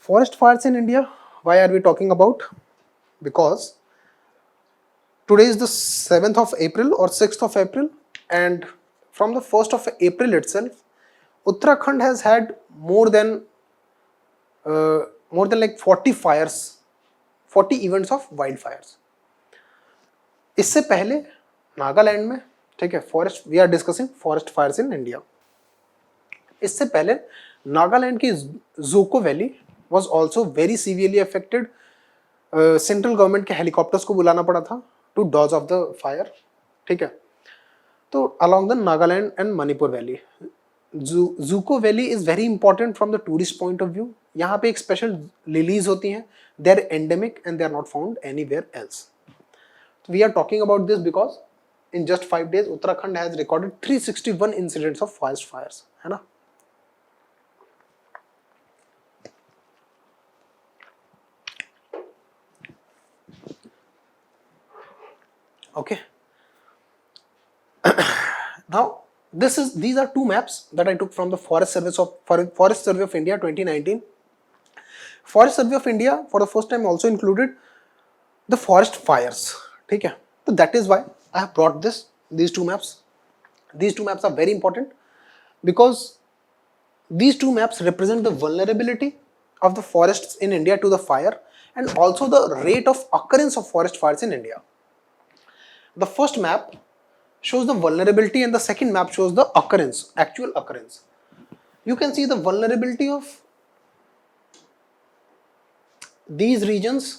Forest fires in India, why are we talking about? Because today is the 7th of April or 6th of April, and from the 1st of April itself, Uttarakhand has had more than like 40 fires, 40 events of wildfires. इससे पहले नागालैंड में, ठीक है, forest, we are discussing forest fires in India. इससे पहले नागालैंड की Dzukou valley was also very severely affected. Central government के helicopters को बुलाना पड़ा था to dodge off the fire. ठीक है, तो along the Nagaland and Manipur valley, Dzukou valley is very important from the tourist point of view. यहाँ पे एक स्पेशल लिलीज होती हैं, they are endemic and they are not found anywhere else. We are talking about this because in just 5 days Uttarakhand has recorded 361 incidents of forest fires, है ना. Okay. Now these are two maps that I took from the Forest Survey of India 2019. Forest Survey of India for the first time also included the forest fires. ठीक है, तो that is why I have brought these two maps. These two maps are very important because these two maps represent the vulnerability of the forests in India to the fire and also the rate of occurrence of forest fires in India. The first map shows the vulnerability and the second map shows the occurrence, actual occurrence. You can see the vulnerability of these regions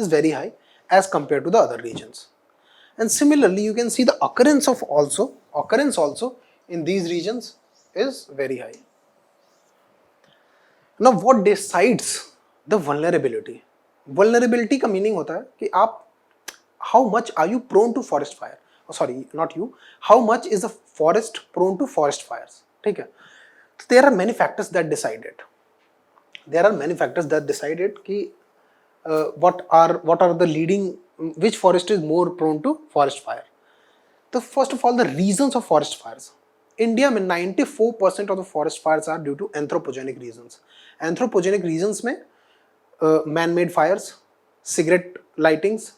is very high as compared to the other regions, and similarly you can see the occurrence also in these regions is very high. Now what decides the vulnerability? Vulnerability का meaning होता है कि आप how much are you prone to forest fire, sorry not you, how much is the forest prone to forest fires. ठीक है, so there are many factors that decide it. There are many factors that decide it कि what are the leading, which forest is more prone to forest fire. So first of all, the reasons of forest fires. India में 94% of the forest fires are due to anthropogenic reasons. Anthropogenic reasons में man-made fires, cigarette lightings,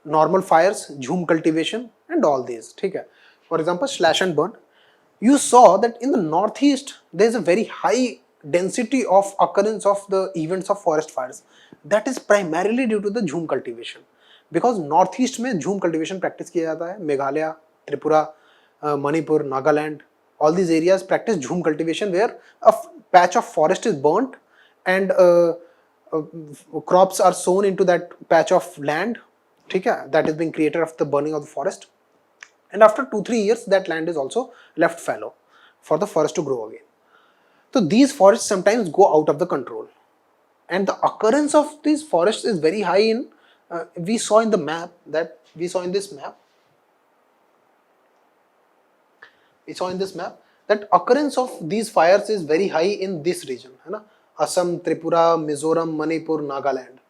normal fires, Jhum cultivation and all these. ठीक है, for example slash and burn. You saw that in the northeast there is a very high density of occurrence of the events of forest fires. That is primarily due to the Jhum cultivation, because northeast में Jhum cultivation practice किया जाता है. Meghalaya, Tripura, Manipur, Nagaland, all these areas practice Jhum cultivation where a patch of forest is burnt and crops are sown into that patch of land. ठीक है, that is being created after the burning of the forest, and after 2-3 years that land is also left fallow for the forest to grow again. So these forests sometimes go out of the control, and the occurrence of these forests is very high in, we saw in the map that we saw in this map, that occurrence of these fires is very high in this region, है ना, Assam, Tripura, Mizoram, Manipur, Nagaland,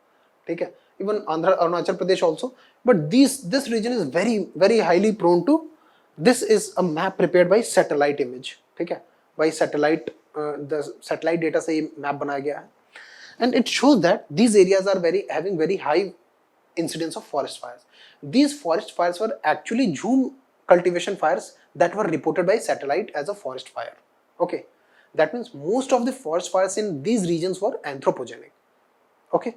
ठीक है, even Andhra, Arunachal Pradesh also, but this region is very highly prone to. This is a map prepared by satellite image, ठीक है, by satellite, the satellite data से ये map बनाया गया है, and it shows that these areas are having very high incidence of forest fires. These forest fires were actually Jhum cultivation fires that were reported by satellite as a forest fire. Okay, that means most of the forest fires in these regions were anthropogenic. Okay,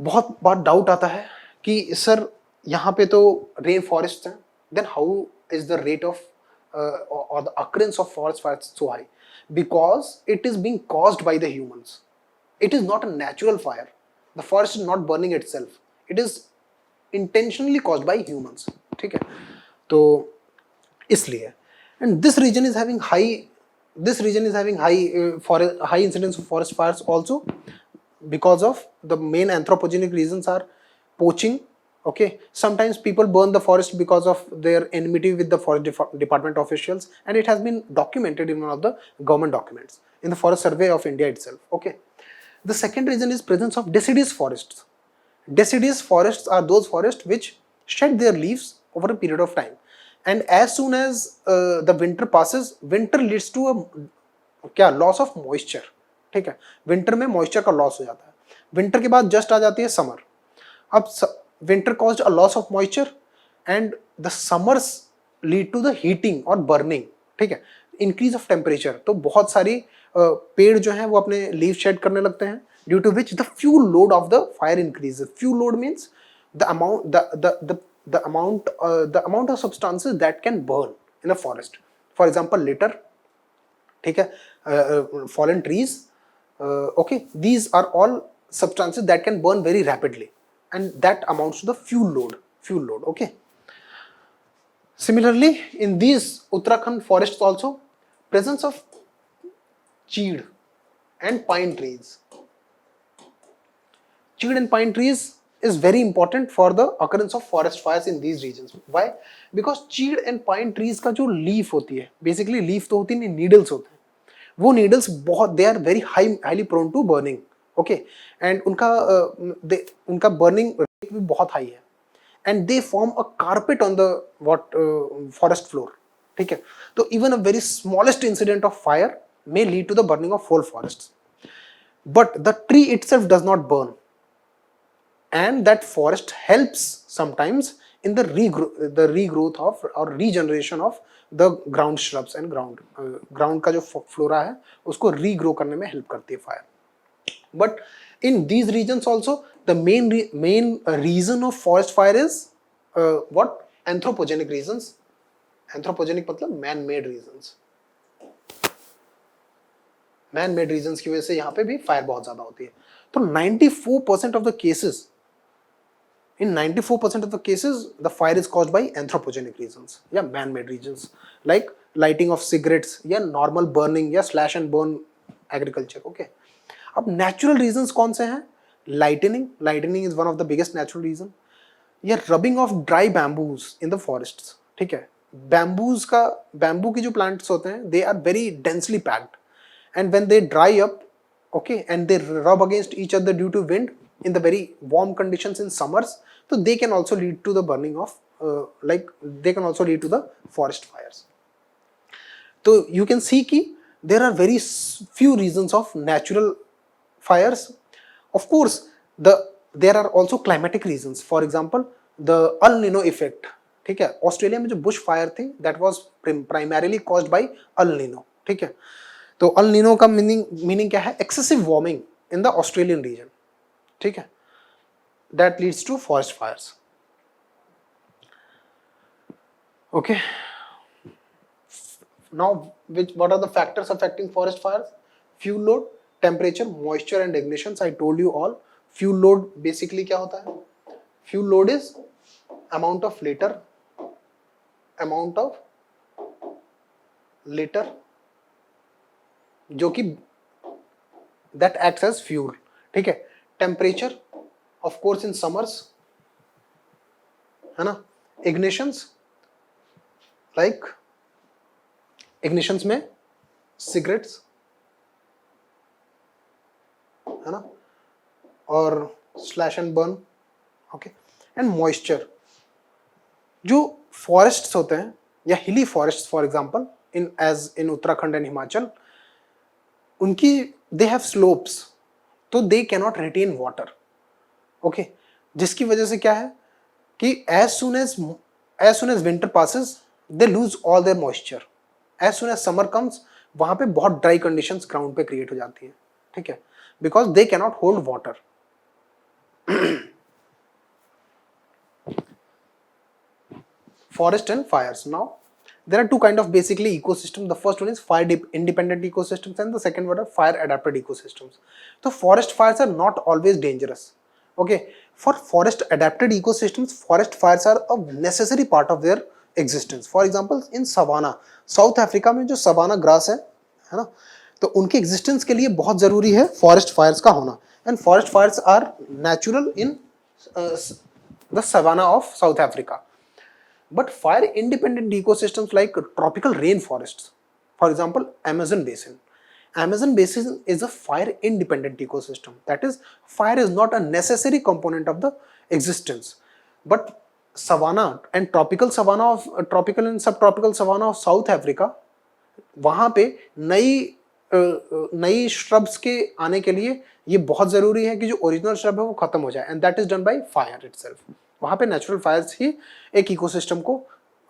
बहुत बार doubt आता है कि sir यहाँ पे तो rain forest हैं, then how is the rate of or the occurrence of forest fires so high? Because it is being caused by the humans. It is not a natural fire. The forest is not burning itself. It is intentionally caused by humans. ठीक है, तो इसलिए, and this region is having high incidence of forest fires also because of the main anthropogenic reasons are poaching. Okay, sometimes people burn the forest because of their enmity with the forest department officials, and it has been documented in one of the government documents in the Forest Survey of India itself. Okay, the second reason is presence of deciduous forests. Deciduous forests are those forests which shed their leaves over a period of time, and as soon as the winter passes, winter leads to क्या, loss of moisture, ठीक है, winter में moisture का loss हो जाता है। Winter के बाद जस्ट आ जाती है समर। अब winter caused a loss of moisture and the summers lead to the heating और बर्निंग, ठीक है, इंक्रीज ऑफ टेम्परेचर। तो बहुत सारी पेड़ जो हैं वो अपने लीव शेड करने लगते हैं, due to which the fuel load of the fire increases. Fuel load means the amount the amount of substances that can burn in a forest, for example litter, ठीक है, fallen trees, okay, these are all substances that can burn very rapidly and that amounts to the fuel load, okay. Similarly, in these Uttarakhand forests also, presence of cheed and pine trees. Cheed and pine trees is very important for the occurrence of forest fires in these regions. Why? Because cheed and pine trees का जो leaf होती है, basically leaf तो होती नहीं, needles होते हैं, वो नीडल्स बहुत, they are very highly prone to burning, okay, and उनका बर्निंग रेट भी बहुत हाई है, and they form a carpet on the what forest floor, ठीक है। तो even a very smallest incident of fire may lead to the burning of whole forest, but the tree itself does not burn, and that forest helps sometimes in the regrowth of or regeneration of the ground shrubs and ground का जो flora है उसको regrow करने में help करती है fire. But in these regions also the main reason of forest fire is what? Anthropogenic reasons. Anthropogenic मतलब man-made reasons. Man-made reasons की वजह से यहाँ पे भी fire बहुत ज़्यादा होती है। तो 94% of the cases, in 94% of the cases, the fire is caused by anthropogenic reasons या man-made reasons, like lighting of cigarettes या normal burning या slash and burn agriculture, okay. अब natural reasons कौन से हैं? Lightning is one of the biggest natural reason, या rubbing of dry bamboos in the forests, ठीक है। bamboo की जो plants होते हैं, they are very densely packed, and when they dry up, okay, and they rub against each other due to wind in the very warm conditions in summers, so they can also lead to the burning of they can also lead to the forest fires. So you can see ki there are very few reasons of natural fires. Of course, there are also climatic reasons. For example, the El Nino effect, ठीक है, Australia में जो Bush fire थी that was primarily caused by El Nino, ठीक है। तो El Nino का meaning क्या है? Excessive warming in the Australian region, ठीक है, that leads to forest fires, okay. Now what are the factors affecting forest fires? Fuel load, temperature, moisture and ignitions. I told you all. Fuel load basically क्या होता है? Fuel load is amount of liter जो कि that acts as fuel, ठीक है। Temperature, of course in summers, है ना। Ignitions, like ignitions में cigarettes, है ना, और slash and burn, okay, and moisture। जो forests होते हैं या hilly forests for example in Uttarakhand and Himachal, उनकी they have slopes, तो they cannot retain water, okay, जिसकी वजह से क्या है कि as soon as winter passes they lose all their moisture, as soon as summer comes वहां पे बहुत ड्राई कंडीशंस ग्राउंड पे क्रिएट हो जाती है, ठीक है, because they cannot hold water. Forest and fires. Now there are two kind of basically ecosystems. The first one is fire independent ecosystems and the second one are fire adapted ecosystems. So forest fires are not always dangerous, okay. For forest adapted ecosystems, forest fires are a necessary part of their existence. For example, in savanna, south Africa में जो savanna grass है ना, तो उनके existence के लिए बहुत जरूरी है फॉरेस्ट फायर्स का होना, and forest fires are natural in the savanna of South Africa. But fire independent ecosystems like tropical rainforests, for example Amazon basin. Amazon basin is a fire independent ecosystem. That is, fire is not a necessary component of the existence. But savanna and tropical and subtropical savanna of South Africa, वहाँ पे नई नई shrubs के आने के लिए ये बहुत जरूरी है कि जो ओरिजिनल श्रब है वो खत्म हो जाए, and that is done by fire itself. वहां पे नेचुरल फायर्स ही एक इकोसिस्टम को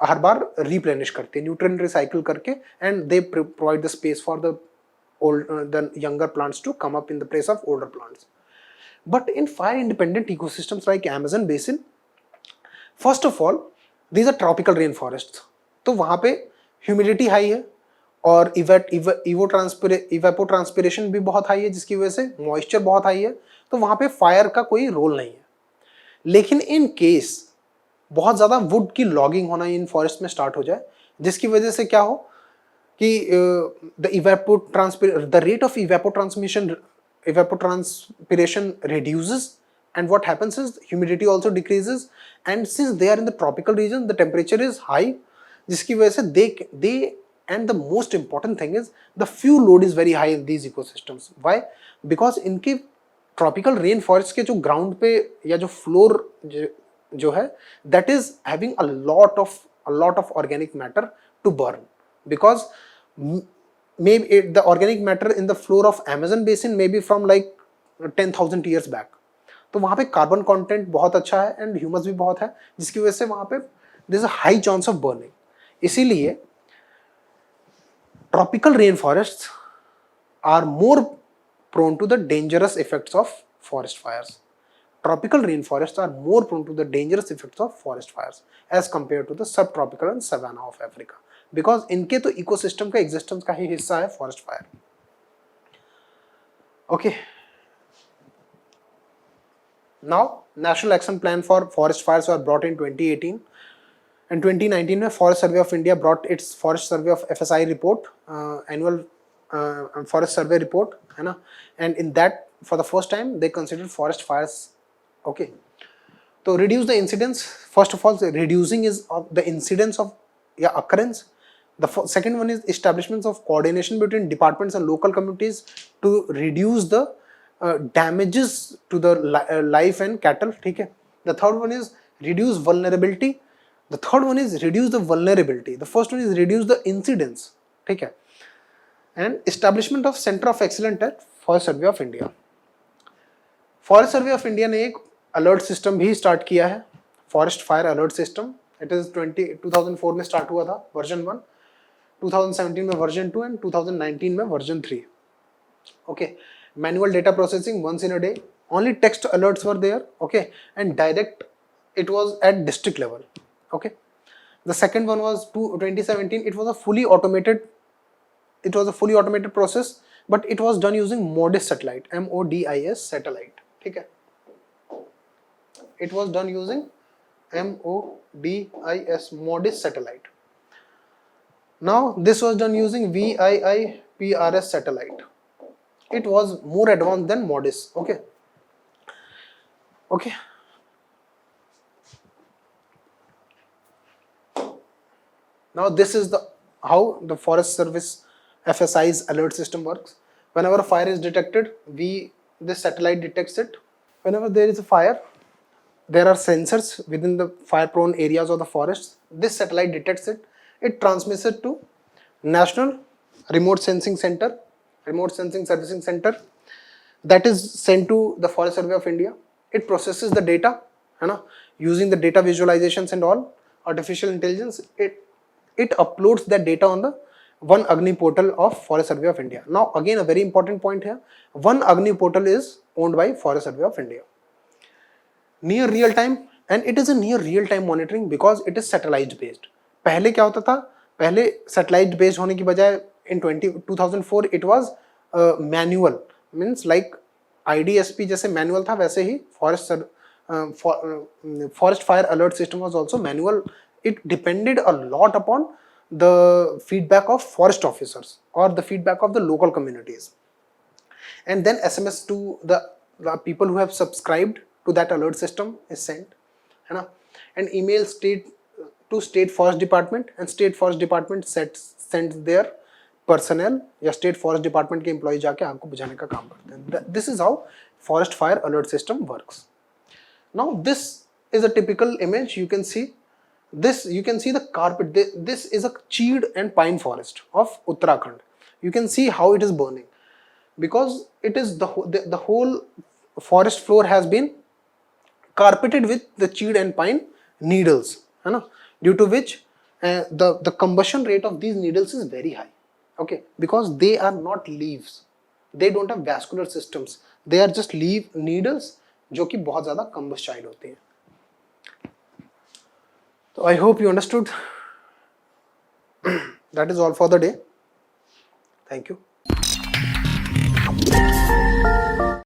हर बार रिप्लेनिश करते हैं, न्यूट्रिएंट रिसाइकिल करके, and they provide the space for the younger plants to come up in the place of older plants. But in fire independent ecosystems like Amazon basin, first of all these are tropical rain forest, तो वहां पे humidity high है और इवेपो transpiration भी बहुत high है, जिसकी वजह से मॉइस्चर बहुत हाई है, तो वहां पे फायर का कोई रोल नहीं है। लेकिन इन केस बहुत ज़्यादा वुड की लॉगिंग होना इन फॉरेस्ट में स्टार्ट हो जाए, जिसकी वजह से क्या हो कि the rate of evapotranspiration reduces, and what happens is humidity also decreases, and since they are in the tropical region the temperature is high, जिसकी वजह से they and the most important thing is the fuel load is very high in these ecosystems. Why? Because इनके tropical rain forest के जो ground पे या जो floor जो है that is having a lot of organic matter to burn, because maybe the organic matter in the floor of Amazon basin may be from like 10,000 years back, तो वहाँ पे कार्बन कंटेंट बहुत अच्छा है एंड ह्यूमस भी बहुत है, जिसकी वजह से वहाँ पे there is a high chance of burning. इसीलिए tropical rain forests are more prone to the dangerous effects of forest fires. Tropical rainforests are more prone to the dangerous effects of forest fires as compared to the subtropical and savanna of Africa, because इनके तो ecosystem का existence का ही हिस्सा है forest fire. Okay, now national action plan for forest fires were brought in 2018 and 2019 में forest survey of India brought it's forest survey of FSI report, annual forest survey report, है ना, and in that for the first time they considered forest fires. Okay, तो reduce the incidence, first of all reducing is of the incidence of occurrence. The second one is establishment of coordination between departments and local communities to reduce the damages to the life and cattle, ठीक है। The third one is reduce vulnerability. The third one is reduce the vulnerability. The first one is reduce the incidence, ठीक है। And establishment of centre of excellence eight forest survey of India. Forest survey of India ने एक alert system भी start किया है, forest fire alert system. It is 2004 में start हुआ था वर्जन 1, 2017 में वर्जन 2 एंड 2019 में version 3। Okay, manual data processing once in a day, only text alerts were there, okay, and direct it was at district level, okay. The second one was 2017, it was a fully automated process, but it was done using MODIS satellite, MODIS satellite, ठीक है। It was done using MODIS satellite. Now this was done using VIIPRS satellite. It was more advanced than MODIS, okay. Okay. Now this is how the Forest Service FSI's alert system works. Whenever a fire is detected, this satellite detects it. Whenever there is a fire, there are sensors within the fire-prone areas of the forest. This satellite detects it. It transmits it to National Remote Sensing Servicing Center. That is sent to the Forest Survey of India. It processes the data, है ना, using the data visualizations and all artificial intelligence. It uploads that data on the One Agni portal of Forest Survey of India. Now again a very important point here, One Agni portal is owned by Forest Survey of India. Near real time, and it is a near real time monitoring because it is satellite based. पहले क्या होता था, पहले satellite based होने की बजाय in 2004 it was manual, means like IDSP जैसे manual था वैसे ही forest fire alert system was also manual. It depended a lot upon the feedback of forest officers or the feedback of the local communities, and then SMS to the people who have subscribed to that alert system is sent, है ना, and email to state forest department, and state forest department sends their personnel या state forest department के employee जाके आग को बुझाने का काम करते हैं. This is how forest fire alert system works. Now this is a typical image. You can see this, you can see the carpet. This is a cheed and pine forest of Uttarakhand. You can see how it is burning, because it is the whole forest floor has been carpeted with the cheed and pine needles, है ना, due to which the combustion rate of these needles is very high. Okay, because they are not leaves, they don't have vascular systems, they are just leaf needles जो कि बहुत ज़्यादा combustion होती हैं. So I hope you understood. That is all for the day. Thank you.